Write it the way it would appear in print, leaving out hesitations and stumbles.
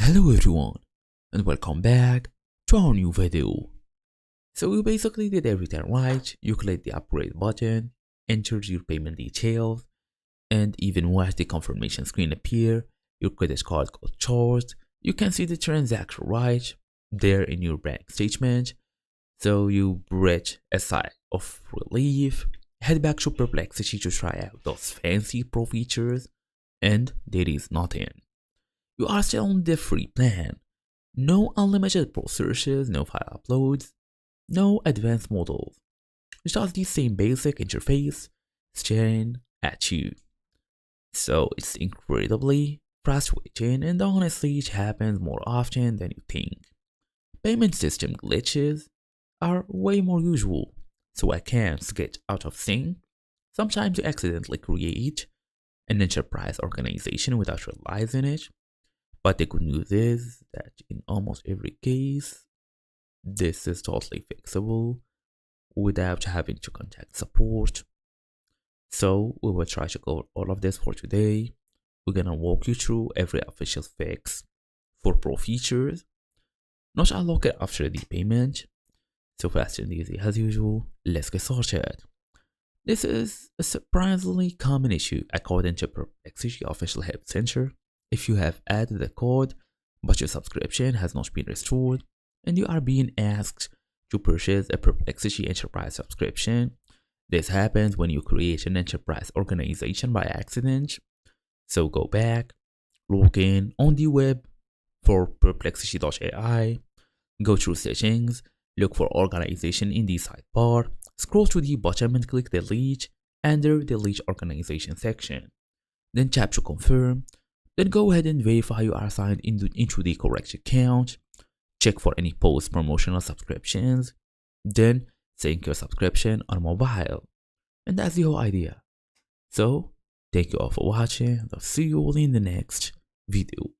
Hello everyone and welcome back to our new video. So you basically did everything right. You click the upgrade button, entered your payment details, and even watch the confirmation screen appear. Your credit card got charged. You can see the transaction right there in your bank statement. So you breathe a sigh of relief, head back to Perplexity to try out those fancy pro features, and there is nothing. You are still on the free plan. No unlimited pro searches, no file uploads, no advanced models. Just the same basic interface staring at you. So it's incredibly frustrating, and honestly it happens more often than you think. Payment system glitches are way more usual, so accounts get out of sync. Sometimes you accidentally create an enterprise organization without realizing it. But the good news is that in almost every case, this is totally fixable without having to contact support. So we will try to cover all of this for today. We're gonna walk you through every official fix for pro features, not unlock it after the payment. So fast and easy as usual, let's get started. This is a surprisingly common issue according to Perplexity Official Help Center. If you have added the code but your subscription has not been restored and you are being asked to purchase a Perplexity Enterprise subscription, this happens when you create an enterprise organization by accident. So go back, log in on the web for perplexity.ai, go through settings, look for organization in the sidebar, scroll to the bottom and click delete under delete organization section. Then tap to confirm. Then go ahead and verify you are signed into the correct account. Check for any post promotional subscriptions. Then sync your subscription on mobile. And that's the whole idea. So, thank you all for watching and I'll see you all in the next video.